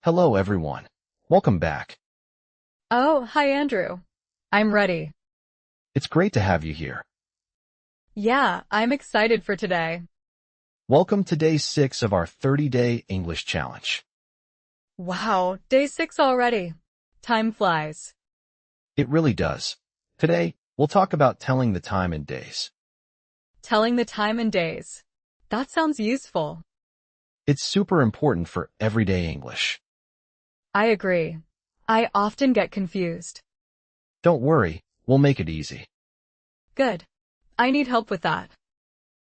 Hello, everyone. Welcome back. Oh, hi Andrew. I'm ready. It's great to have you here. Yeah, I'm excited for today. Welcome to day 6 of our 30-day English challenge. Wow, day 6 already. Time flies. It really does. Today, we'll talk about telling the time in days. Telling the time in days. That sounds useful. It's super important for everyday English. I agree. I often get confused. Don't worry, we'll make it easy. Good. I need help with that.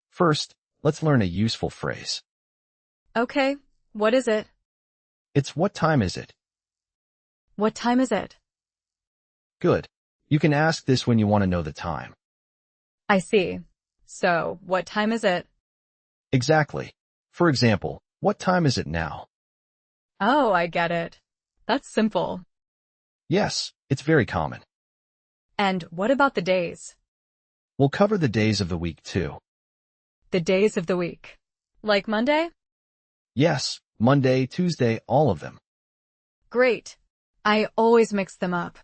First, let's learn a useful phrase. Okay, what is it? It's what time is it? What time is it? Good. You can ask this when you want to know the time. I see. So, what time is it? Exactly. For example, what time is it now? Oh, I get it. That's simple. Yes, it's very common. And what about the days? We'll cover the days of the week too. The days of the week. Like Monday? Yes, Monday, Tuesday, all of them. Great. I always mix them up.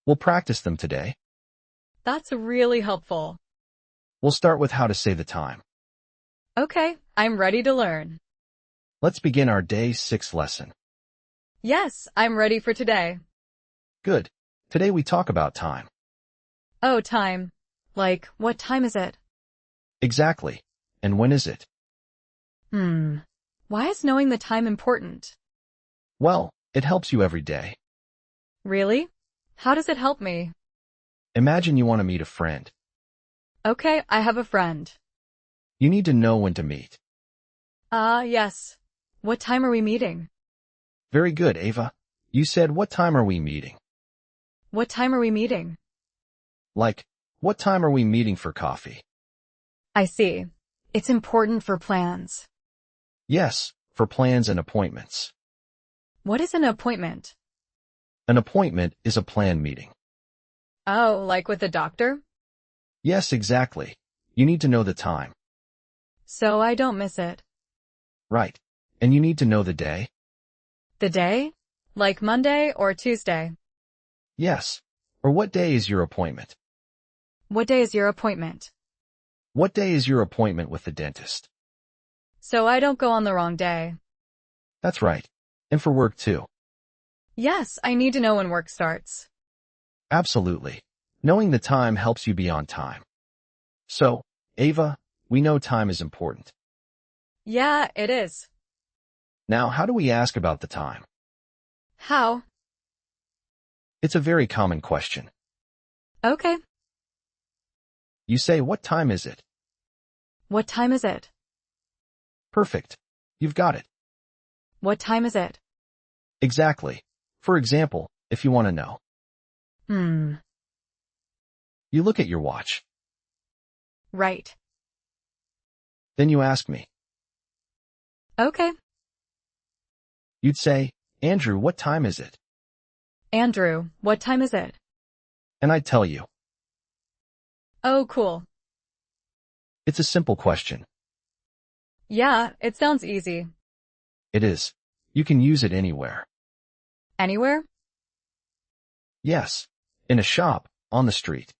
We'll practice them today. That's really helpful. We'll start with how to say the time. Okay, I'm ready to learn. Let's begin our day 6 lesson. Yes, I'm ready for today. Good. Today we talk about time. Oh, time. Like, what time is it? Exactly. And when is it? Why is knowing the time important? Well, it helps you every day. Really? How does it help me? Imagine you want to meet a friend. Okay, I have a friend. You need to know when to meet. Yes. What time are we meeting? Very good, Ava. You said, what time are we meeting? What time are we meeting? Like, what time are we meeting for coffee? I see. It's important for plans. Yes, for plans and appointments. What is an appointment? An appointment is a planned meeting. Oh, like with a doctor? Yes, exactly. You need to know the time. So I don't miss it. Right. And you need to know the day? The day? Like Monday or Tuesday? Yes. Or what day is your appointment? What day is your appointment? What day is your appointment with the dentist? So I don't go on the wrong day. That's right. And for work too. Yes, I need to know when work starts. Absolutely. Knowing the time helps you be on time. So, Ava, we know time is important. Yeah, it is. Now, how do we ask about the time? How? It's a very common question. Okay. You say, what time is it? What time is it? Perfect. You've got it. What time is it? Exactly. For example, if you want to know. You look at your watch. Right. Then you ask me. Okay. You'd say, Andrew, what time is it? Andrew, what time is it? And I'd tell you. Oh, cool. It's a simple question. Yeah, it sounds easy. It is. You can use it anywhere. Anywhere? Yes. In a shop, on the street.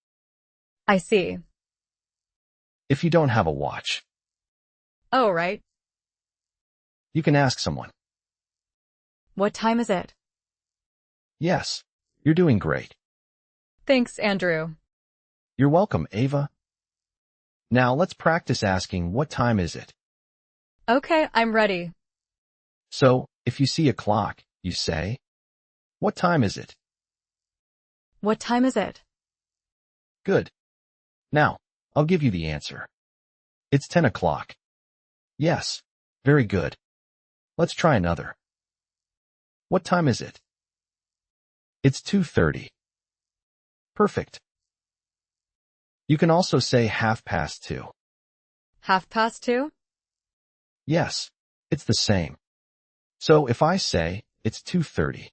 I see. If you don't have a watch, Oh, right. you can ask someone. What time is it? Yes. You're doing great. Thanks, Andrew. You're welcome, Ava. Now let's practice asking, what time is it? Okay, I'm ready. So, if you see a clock, you say, what time is it? What time is it? Good. Now, I'll give you the answer. It's 10 o'clock. Yes. Very good. Let's try another. What time is it? It's 2:30. Perfect. You can also say 2:30. 2:30? Yes. It's the same. So if I say, it's 2:30,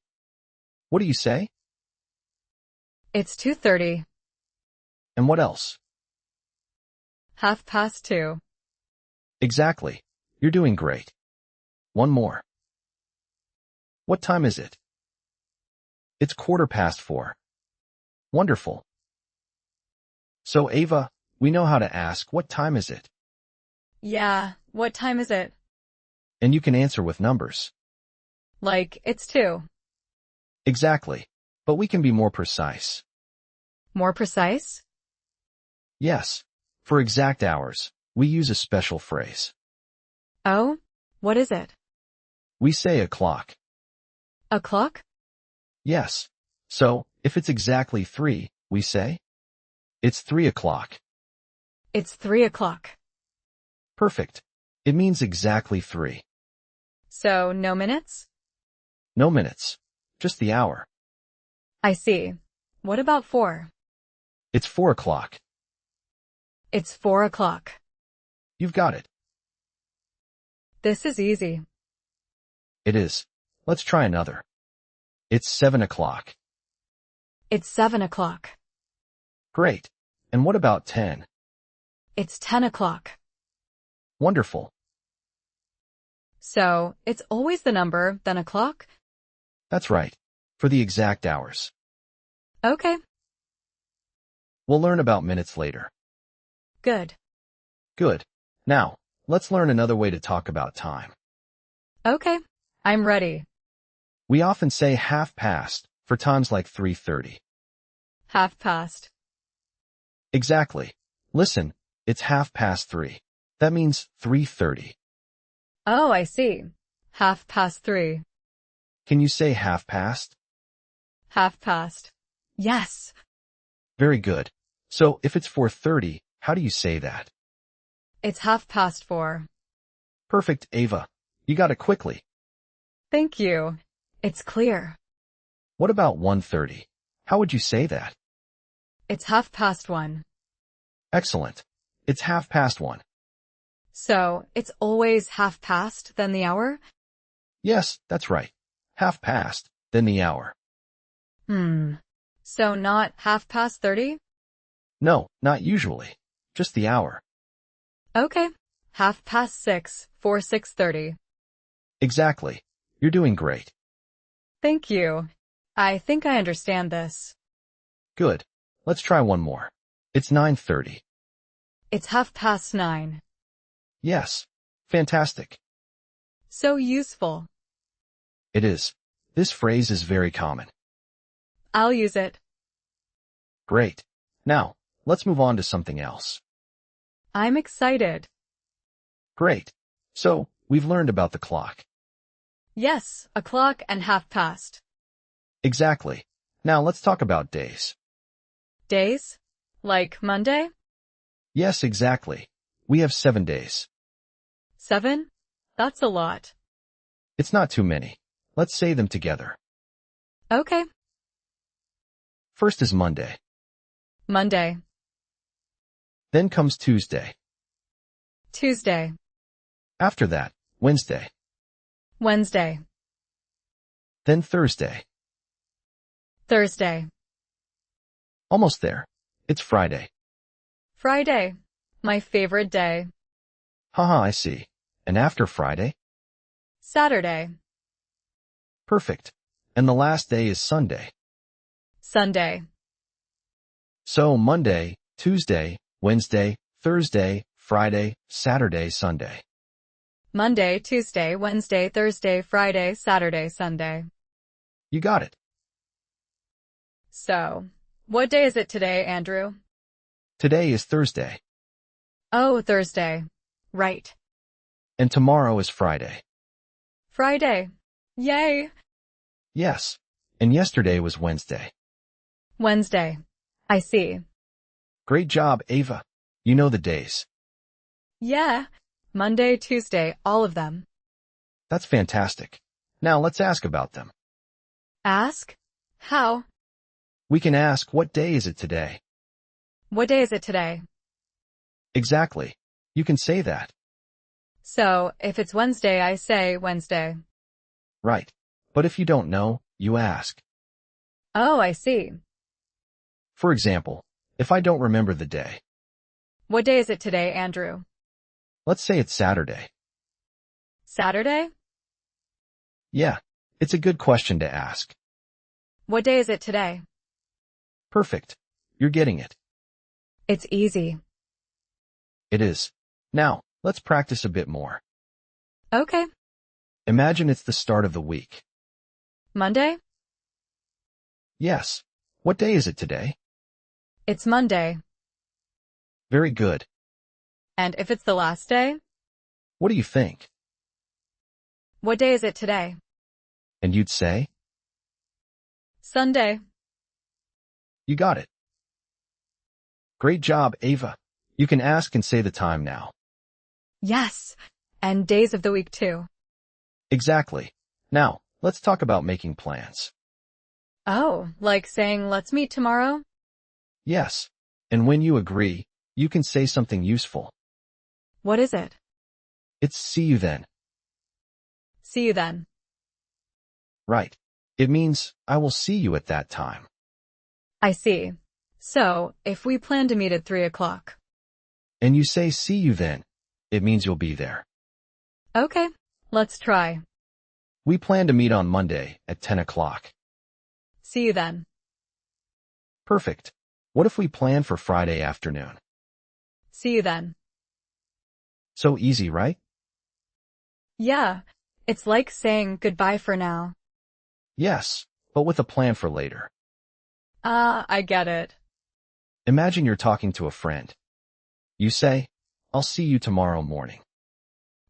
what do you say? It's 2:30. And what else? 2:30. Exactly. You're doing great. One more. What time is it? It's 4:15. Wonderful. So, Ava, we know how to ask, what time is it? Yeah, what time is it? And you can answer with numbers. Like, it's 2. Exactly. But we can be more precise. More precise? Yes. For exact hours, we use a special phrase. Oh, what is it? We say o'clock. O'clock? Yes. So, if it's exactly 3, we say, it's 3 o'clock. It's 3 o'clock. Perfect. It means exactly 3. So, no minutes? No minutes. Just the hour. I see. What about 4? It's 4 o'clock. It's 4 o'clock. You've got it. This is easy. It is. Let's try another. It's 7 o'clock. It's 7 o'clock. Great. And what about 10? It's 10 o'clock. Wonderful. So, it's always the number, then o'clock? That's right. For the exact hours. Okay, We'll learn about minutes later. good. Good. Now, let's learn another way to talk about time. Okay, I'm ready. We often say half past for times like 3:30. Half past. Exactly. Listen, it's 3:30. That means 3:30. Oh, I see. 3:30. Can you say half past? Half past. Yes. Very good. So if it's 4:30, how do you say that? It's 4:30. Perfect, Ava. You got it quickly. Thank you. It's clear. What about 1:30? How would you say that? It's 1:30. Excellent. It's 1:30. So, it's always half past, then the hour? Yes, that's right. Half past, then the hour. So not 30:30? No, not usually. Just the hour. Okay. 6:30 for 6:30. Exactly. You're doing great. Thank you. I think I understand this. Good. Let's try one more. It's 9:30. It's 9:30. Yes. Fantastic. So useful. It is. This phrase is very common. I'll use it. Great. Now, let's move on to something else. I'm excited. Great. So, we've learned about the clock. Yes, o'clock and 30:30. Exactly. Now let's talk about days. Days? Like Monday? Yes, exactly. We have 7 days. 7? That's a lot. It's not too many. Let's say them together. Okay. First is Monday. Monday. Then comes Tuesday. Tuesday. After that, Wednesday. Wednesday. Then Thursday. Thursday. Almost there. It's Friday. Friday. My favorite day. Haha, I see. And after Friday? Saturday. Perfect. And the last day is Sunday. Sunday. So Monday, Tuesday, Wednesday, Thursday, Friday, Saturday, Sunday. Monday, Tuesday, Wednesday, Thursday, Friday, Saturday, Sunday. You got it. So, what day is it today, Andrew? Today is Thursday. Oh, Thursday. Right. And tomorrow is Friday. Friday. Yay. Yes. And yesterday was Wednesday. Wednesday. I see. Great job, Ava. You know the days. Yeah. Monday, Tuesday, all of them. That's fantastic. Now let's ask about them. Ask? How? We can ask, what day is it today? What day is it today? Exactly. You can say that. So, if it's Wednesday, I say Wednesday. Right. But if you don't know, you ask. Oh, I see. For example, if I don't remember the day, What day is it today, Andrew? let's say it's Saturday. Saturday? Yeah, It's a good question to ask. What day is it today? Perfect. You're getting it. It's easy. It is. Now, let's practice a bit more. Okay. Imagine it's the start of the week. Monday? Yes. What day is it today? It's Monday. Very good. And if it's the last day? What do you think? What day is it today? And you'd say? Sunday. You got it. Great job, Ava. You can ask and say the time now. Yes. And days of the week too. Exactly. Now, let's talk about making plans. Oh, like saying let's meet tomorrow? Yes. And when you agree, you can say something useful. What is it? It's see you then. See you then. Right. It means, I will see you at that time. I see. So, if we plan to meet at 3 o'clock. And you say see you then, it means you'll be there. Okay, let's try. We plan to meet on Monday at 10 o'clock. See you then. Perfect. What if we plan for Friday afternoon? See you then. So easy, right? Yeah, it's like saying goodbye for now. Yes, but with a plan for later. I get it. Imagine you're talking to a friend. You say, I'll see you tomorrow morning.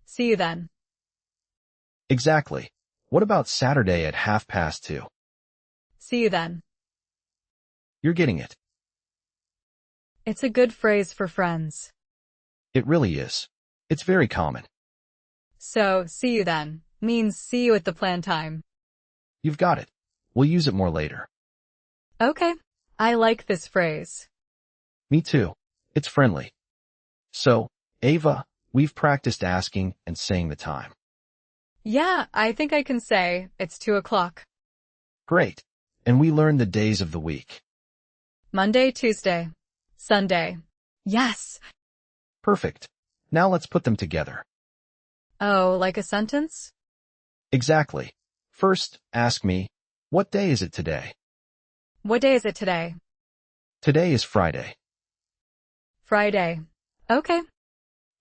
See you then. Exactly. What about Saturday at 2:30? See you then. You're getting it. It's a good phrase for friends. It really is. It's very common. So, see you then means see you at the planned time. You've got it. We'll use it more later. Okay, I like this phrase. Me too. It's friendly. So, Ava, we've practiced asking and saying the time. Yeah, I think I can say it's 2 o'clock. Great. And we learned the days of the week. Monday, Tuesday, Sunday. Yes. Perfect. Now let's put them together. Oh, like a sentence? Exactly. First, ask me, what day is it today? What day is it today? Today is Friday. Friday. Okay.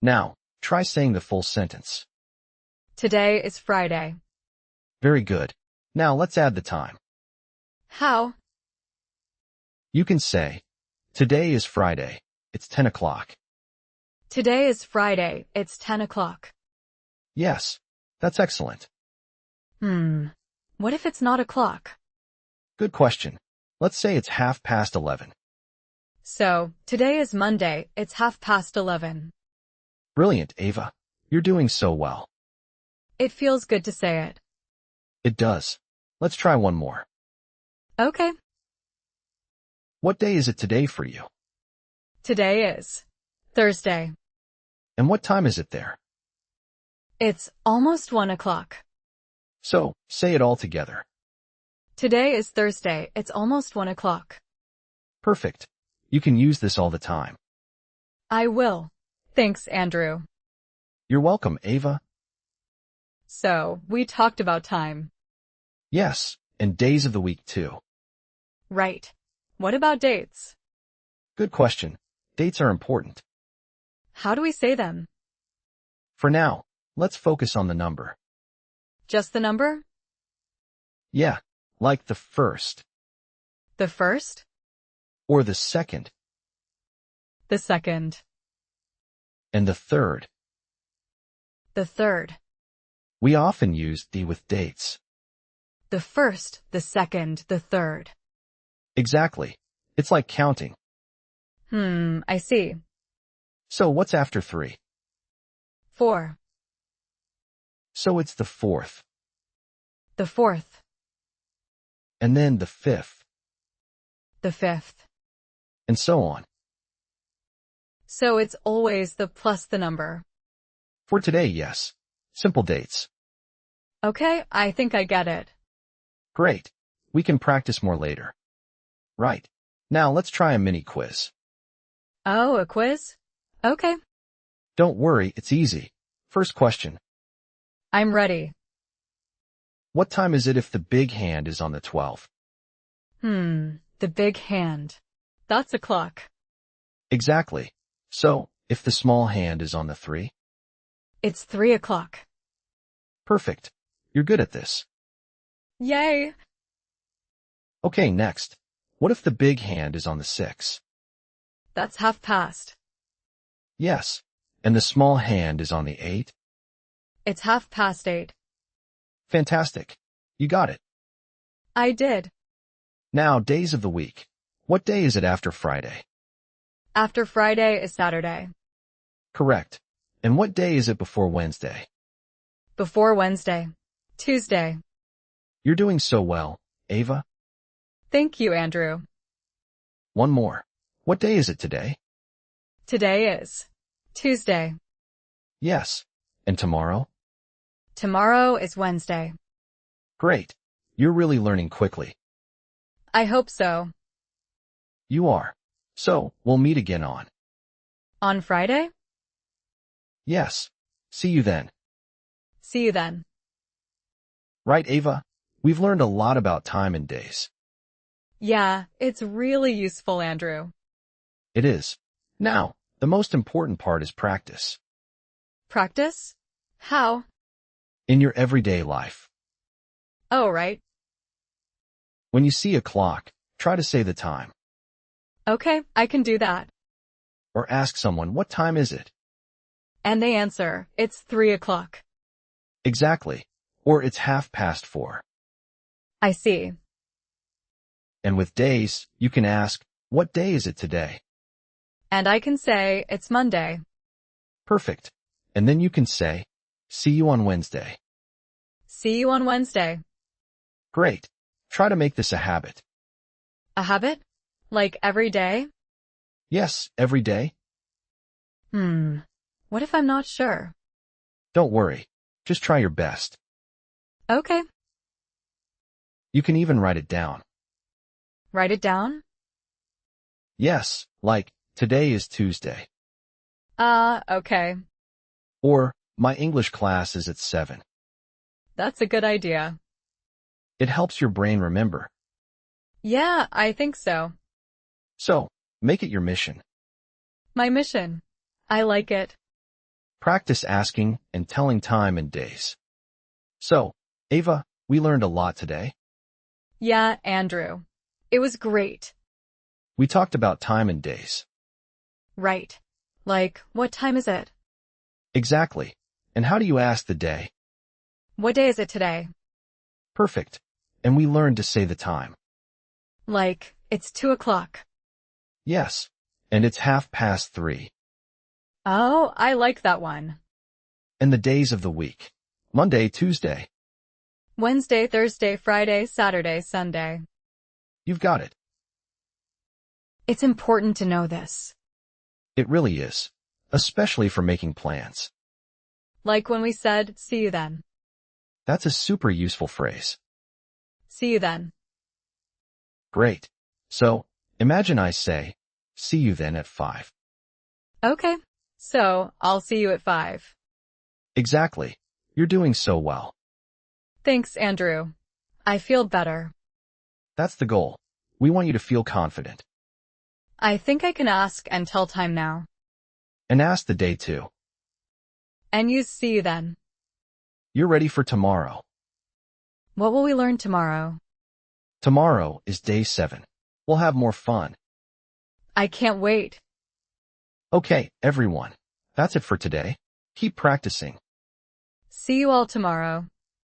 Now, try saying the full sentence. Today is Friday. Very good. Now let's add the time. How? You can say, today is Friday. It's 10 o'clock. Today is Friday. It's 10 o'clock. Yes, that's excellent. What if it's not o'clock? Good question. Let's say it's 11:30. So, today is Monday. It's 11:30. Brilliant, Ava. You're doing so well. It feels good to say it. It does. Let's try one more. Okay. What day is it today for you? Today is Thursday. And what time is it there? It's almost 1 o'clock. So, say it all together. Today is Thursday. It's almost 1 o'clock. Perfect. You can use this all the time. I will. Thanks, Andrew. You're welcome, Ava. So, we talked about time. Yes, and days of the week too. Right. What about dates? Good question. Dates are important. How do we say them? For now, let's focus on the number. Just the number? Yeah, like the first, The first? or the second, The second. and the third. The third. We often use the with dates. The first, the second, the third. Exactly. It's like counting. I see. So what's after 3? 4. So it's the fourth, The fourth. and then the fifth, The fifth. and so on. So it's always the plus the number. For today, yes. Simple dates. Okay, I think I get it. Great. We can practice more later. Right. Now let's try a mini quiz. Oh, a quiz? Okay. Don't worry, it's easy. First question. I'm ready. What time is it if the big hand is on the 12? The big hand. That's a clock. Exactly. So, if the small hand is on the 3? It's 3 o'clock. Perfect. You're good at this. Yay! Okay, next. What if the big hand is on the 6? That's 8:30. Yes. And the small hand is on the 8? It's 8:30. Fantastic. You got it. I did. Now, days of the week. What day is it after Friday? After Friday is Saturday. Correct. And what day is it before Wednesday? Before Wednesday. Tuesday. You're doing so well, Ava. Thank you, Andrew. One more. What day is it today? Today is Tuesday. Yes. And tomorrow? Tomorrow is Wednesday. Great. You're really learning quickly. I hope so. You are. So, we'll meet again on. On Friday? Yes. See you then. See you then. Right, Ava? We've learned a lot about time and days. Yeah, it's really useful, Andrew. It is. Now, the most important part is practice. Practice? How? In your everyday life. Oh, right. When you see a clock, try to say the time. Okay, I can do that. Or ask someone, what time is it? And they answer, it's 3 o'clock. Exactly. Or it's 4:30. I see. And with days, you can ask, what day is it today? And I can say, it's Monday. Perfect. And then you can say, see you on Wednesday. See you on Wednesday. Great. Try to make this a habit. A habit? Like every day? Yes, every day. What if I'm not sure? Don't worry. Just try your best. Okay. You can even write it down. Write it down? Yes, like, today is Tuesday. Okay. Or, my English class is at 7. That's a good idea. It helps your brain remember. Yeah, I think so. So, make it your mission. My mission. I like it. Practice asking and telling time and days. So, Ava, we learned a lot today. Yeah, Andrew. It was great. We talked about time and days. Right. Like, what time is it? Exactly. And how do you ask the day? What day is it today? Perfect. And we learned to say the time. Like, it's 2 o'clock. Yes. And it's 3:30. Oh, I like that one. And the days of the week. Monday, Tuesday. Wednesday, Thursday, Friday, Saturday, Sunday. You've got it. It's important to know this. It really is. Especially for making plans. Like when we said, see you then. That's a super useful phrase. See you then. Great. So, imagine I say, see you then at 5. Okay. So, I'll see you at 5. Exactly. You're doing so well. Thanks, Andrew. I feel better. That's the goal. We want you to feel confident. I think I can ask and tell time now. And ask the day too. And use see you then. You're ready for tomorrow. What will we learn tomorrow? Tomorrow is day 7. We'll have more fun. I can't wait. Okay, everyone. That's it for today. Keep practicing. See you all tomorrow.